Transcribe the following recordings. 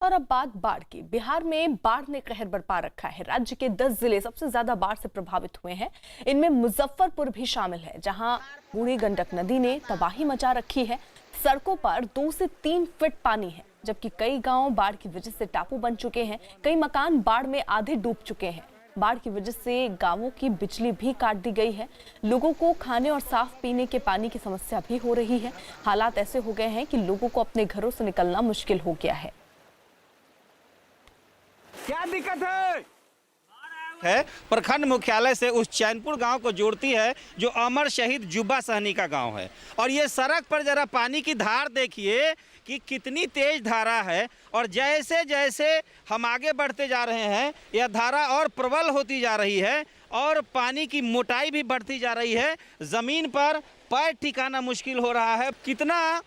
और अब बात बाढ़ की। बिहार में बाढ़ ने कहर बरपा रखा है। राज्य के 10 जिले सबसे ज्यादा बाढ़ से प्रभावित हुए हैं। इनमें मुजफ्फरपुर भी शामिल है, जहां बूढ़ी गंडक नदी ने तबाही मचा रखी है। सड़कों पर 2 से 3 फीट पानी है, जबकि कई गांव बाढ़ की वजह से टापू बन चुके हैं। कई मकान बाढ़ में आधे डूब चुके हैं। बाढ़ की वजह से गांवों की बिजली भी काट दी गई है। लोगों को खाने और साफ पीने के पानी की समस्या भी हो रही है। हालात ऐसे हो गए हैं कि लोगों को अपने घरों से निकलना मुश्किल हो गया है। क्या दिक्कत है? प्रखंड मुख्यालय से उस चैनपुर गांव को जोड़ती है, जो अमर शहीद जुब्बा सहनी का गांव है। और ये सड़क पर जरा पानी की धार देखिए कि कितनी तेज धारा है। और जैसे जैसे हम आगे बढ़ते जा रहे हैं, यह धारा और प्रबल होती जा रही है और पानी की मोटाई भी बढ़ती जा रही है। ज़मीन पर पैर ठिकाना मुश्किल हो रहा है। कितना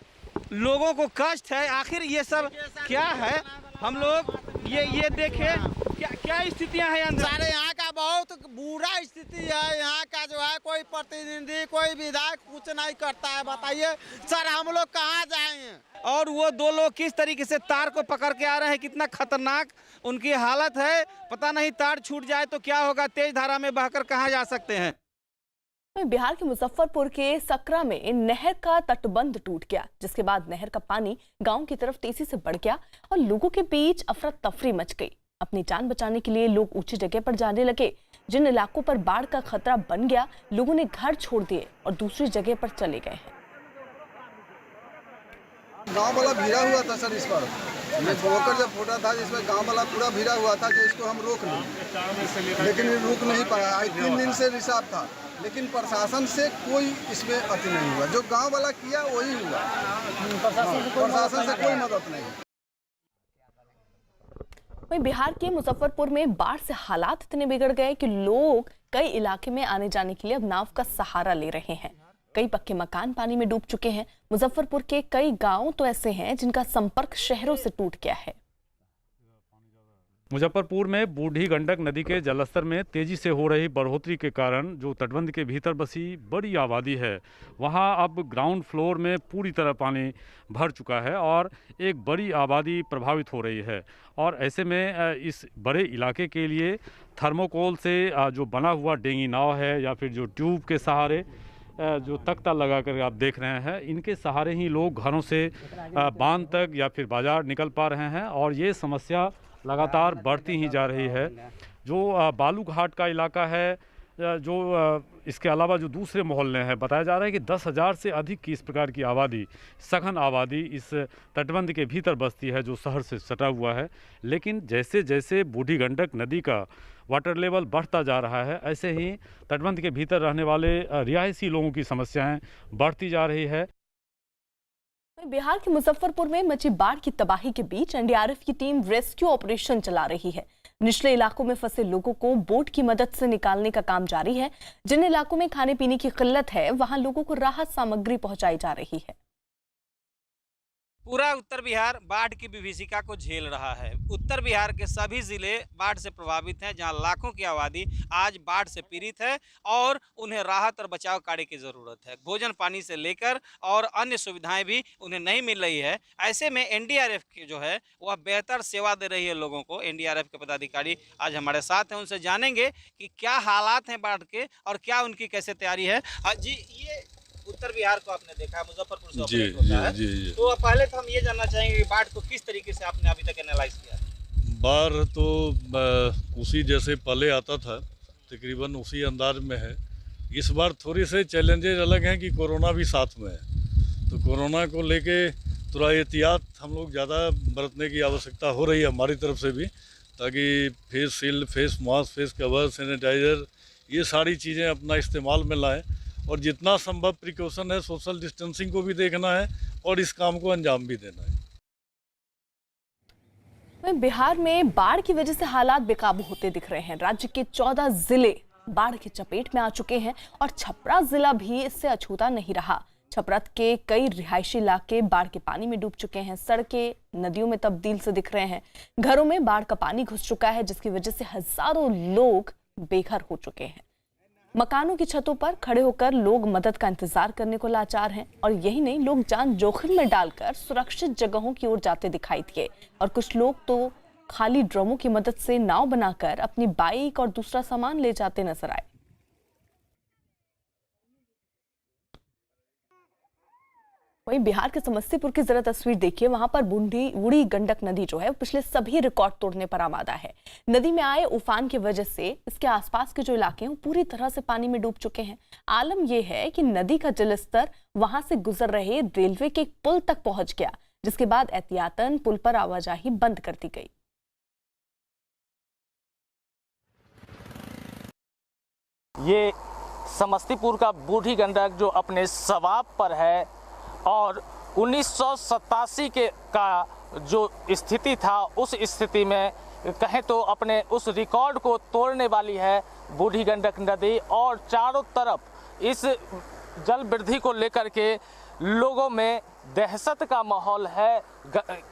लोगों को कष्ट है। आखिर ये सब क्या है? हम लोग ये देखें क्या स्थितियां हैं अंदर। सारे यहाँ का बहुत बुरा स्थिति है। यहाँ का जो है कोई प्रतिनिधि, कोई विधायक कुछ नहीं करता है। बताइए सर, हम लोग कहाँ जाएंगे? और वो 2 लोग किस तरीके से तार को पकड़ के आ रहे हैं, कितना खतरनाक उनकी हालत है। पता नहीं तार छूट जाए तो क्या होगा। तेज धारा में बहकर कहाँ जा सकते हैं। बिहार के मुजफ्फरपुर के सकरा में नहर का तटबंध टूट गया, जिसके बाद नहर का पानी गांव की तरफ तेजी से बढ़ गया और लोगों के बीच अफरा तफरी मच गई। अपनी जान बचाने के लिए लोग ऊंची जगह पर जाने लगे। जिन इलाकों पर बाढ़ का खतरा बन गया, लोगों ने घर छोड़ दिए और दूसरी जगह पर चले गए हैं। गांव वाला भिड़ा हुआ था सर। इस पर ये ब्रोकर जब फूटा था, जिसमें गांव वाला पूरा भिड़ा हुआ था कि इसको हम रोक लें, लेकिन ये रुक नहीं पाया। आज 3 दिन से रिसाव था, लेकिन प्रशासन से कोई इसमें अति नहीं हुआ। जो गांव वाला किया वही हुआ। प्रशासन से कोई मदद नहीं। वहीं बिहार के मुजफ्फरपुर में बाढ़ से हालात इतने बिगड़ गए कि लोग कई इलाके में आने जाने के लिए अब नाव का सहारा ले रहे हैं। कई पक्के मकान पानी में डूब चुके हैं। मुजफ्फरपुर के कई गांव तो ऐसे हैं जिनका संपर्क शहरों से टूट गया है। मुजफ्फरपुर में बूढ़ी गंडक नदी के जलस्तर में तेजी से हो रही बढ़ोतरी के कारण जो तटबंध के भीतर बसी बड़ी आबादी है, वहां अब ग्राउंड फ्लोर में पूरी तरह पानी भर चुका है और एक बड़ी आबादी प्रभावित हो रही है। और ऐसे में इस बड़े इलाके के लिए थर्मोकोल से जो बना हुआ डेंगी नाव है या फिर जो ट्यूब के सहारे जो तख्ता लगा कर आप देख रहे हैं, इनके सहारे ही लोग घरों से बांध तक या फिर बाजार निकल पा रहे हैं। और ये समस्या लगातार बढ़ती ही जा रही है। जो बालू घाट का इलाका है, जो इसके अलावा जो दूसरे मोहल्ले हैं, बताया जा रहा है कि 10,000 से अधिक की इस प्रकार की आबादी, सघन आबादी इस तटबंध के भीतर बसती है, जो शहर से सटा हुआ है। लेकिन जैसे जैसे बूढ़ी गंडक नदी का वाटर लेवल बढ़ता जा रहा है, ऐसे ही तटबंध के भीतर रहने वाले रिहायशी लोगों की समस्याएं बढ़ती जा रही है। बिहार के मुजफ्फरपुर में मची बाढ़ की तबाही के बीच एनडीआरएफ की टीम रेस्क्यू ऑपरेशन चला रही है। निचले इलाकों में फंसे लोगों को बोट की मदद से निकालने का काम जारी है। जिन इलाकों में खाने पीने की किल्लत है, वहां लोगों को राहत सामग्री पहुंचाई जा रही है। पूरा उत्तर बिहार बाढ़ की विभीषिका को झेल रहा है। उत्तर बिहार के सभी जिले बाढ़ से प्रभावित हैं, जहां लाखों की आबादी आज बाढ़ से पीड़ित है और उन्हें राहत और बचाव कार्य की ज़रूरत है। भोजन पानी से लेकर और अन्य सुविधाएं भी उन्हें नहीं मिल रही है। ऐसे में एनडीआरएफ की जो है वह बेहतर सेवा दे रही है लोगों को। एनडीआरएफ के पदाधिकारी आज हमारे साथ हैं, उनसे जानेंगे कि क्या हालात हैं बाढ़ के और क्या उनकी कैसे तैयारी है। जी, ये उत्तर बिहार को आपने देखा, मुजफ्फरपुर से ऑपरेट होता है। जी। तो पहले तो हम ये जानना चाहेंगे कि बाढ़ को किस तरीके से आपने अभी तक एनालाइज किया? बाढ़ तो उसी जैसे पहले आता था, तकरीबन उसी अंदाज में है। इस बार थोड़ी से चैलेंजेस अलग हैं कि कोरोना भी साथ में है, तो कोरोना को लेके थोड़ा एहतियात हम लोग ज़्यादा बरतने की आवश्यकता हो रही है हमारी तरफ से भी, ताकि face shield, face mask, face cover, sanitiser, ये सारी चीज़ें अपना इस्तेमाल में लाएँ। और जितना संभव प्रिकॉशन है, सोशल डिस्टेंसिंग को भी देखना है और इस काम को अंजाम भी देना है। बिहार में बाढ़ की वजह से हालात बेकाबू होते दिख रहे हैं। राज्य के 14 जिले बाढ़ की चपेट में आ चुके हैं और छपरा जिला भी इससे अछूता नहीं रहा। छपरा के कई रिहायशी इलाके बाढ़ के पानी में डूब चुके हैं। सड़कें नदियों में तब्दील से दिख रहे हैं। घरों में बाढ़ का पानी घुस चुका है, जिसकी वजह से हजारों लोग बेघर हो चुके हैं। मकानों की छतों पर खड़े होकर लोग मदद का इंतजार करने को लाचार हैं और यही नहीं, लोग जान जोखिम में डालकर सुरक्षित जगहों की ओर जाते दिखाई दिए और कुछ लोग तो खाली ड्रमों की मदद से नाव बनाकर अपनी बाइक और दूसरा सामान ले जाते नजर आए। वहीं बिहार के समस्तीपुर की जरा तस्वीर देखिए। वहां पर बूढ़ी गंडक नदी जो है पिछले सभी रिकॉर्ड तोड़ने पर आमादा है। नदी में आए उफान की वजह से इसके आसपास के जो इलाके हैं वो पूरी तरह से पानी में डूब चुके हैं। आलम यह है कि नदी का जलस्तर वहां से गुजर रहे रेलवे के एक पुल तक पहुंच गया, जिसके बाद एहतियातन पुल पर आवाजाही बंद कर दी गई। ये समस्तीपुर का बूढ़ी गंडक जो अपने सवाब पर है और 1987 का जो स्थिति था उस स्थिति में कहें तो अपने उस रिकॉर्ड को तोड़ने वाली है बूढ़ी गंडक नदी। और चारों तरफ इस जल वृद्धि को लेकर के लोगों में दहशत का माहौल है।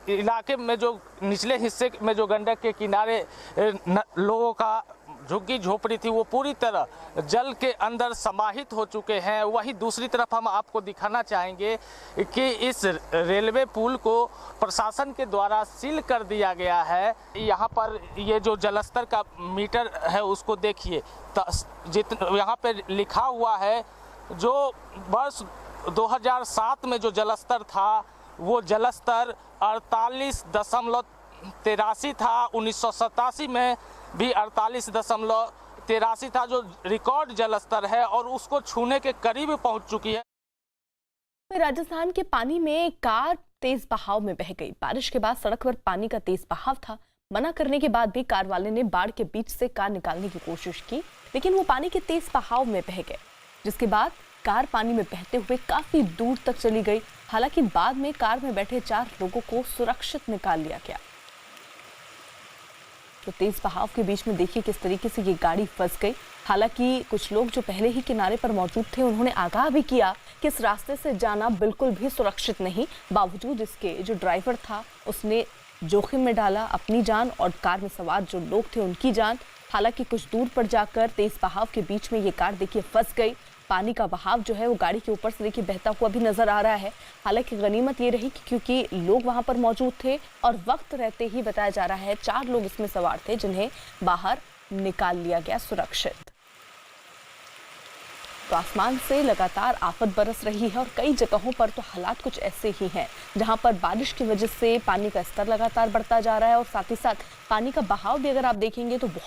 इलाके में जो निचले हिस्से में जो गंडक के किनारे लोगों का झुग्गी झोपड़ी थी वो पूरी तरह जल के अंदर समाहित हो चुके हैं। वहीं दूसरी तरफ हम आपको दिखाना चाहेंगे कि इस रेलवे पुल को प्रशासन के द्वारा सील कर दिया गया है। यहाँ पर ये जो जलस्तर का मीटर है उसको देखिए, यहाँ पे लिखा हुआ है जो वर्ष 2007 में जो जलस्तर था वो जलस्तर 48.83 था। 1987 में भी 48.83 था जो रिकॉर्ड जलस्तर है और उसको छूने के करीब पहुंच चुकी है। राजस्थान के पानी में कार तेज बहाव में बह गई। बारिश के बाद सड़क पर पानी का तेज बहाव था। मना करने के बाद भी कार वाले ने बाढ़ के बीच से कार निकालने की कोशिश की, लेकिन वो पानी के तेज बहाव में बह गए, जिसके बाद कार पानी में बहते हुए काफी दूर तक चली गई। हालांकि बाद में कार में बैठे 4 लोगों को सुरक्षित निकाल लिया गया। तो तेज बहाव के बीच में देखिए किस तरीके से ये गाड़ी फंस गई। हालांकि कुछ लोग जो पहले ही किनारे पर मौजूद थे उन्होंने आगाह भी किया कि इस रास्ते से जाना बिल्कुल भी सुरक्षित नहीं। बावजूद इसके जो ड्राइवर था उसने जोखिम में डाला अपनी जान और कार में सवार जो लोग थे उनकी जान। हालांकि कुछ दूर पर जाकर तेज बहाव के बीच में ये कार देखिए फंस गई। पानी का बहाव जो है वो गाड़ी के ऊपर से देखिए बहता हुआ भी नजर आ रहा है। हालांकि गनीमत ये रही कि क्योंकि लोग वहां पर मौजूद थे और वक्त रहते ही बताया जा रहा है 4 लोग इसमें सवार थे जिन्हें बाहर निकाल लिया गया सुरक्षित। तो आसमान से लगातार आफत बरस रही है और कई जगहों पर तो हालात कुछ ऐसे ही हैं जहां पर बारिश की वजह से पानी का स्तर लगातार बढ़ता जा रहा है और साथ ही साथ पानी का बहाव भी अगर आप देखेंगे तो बहुत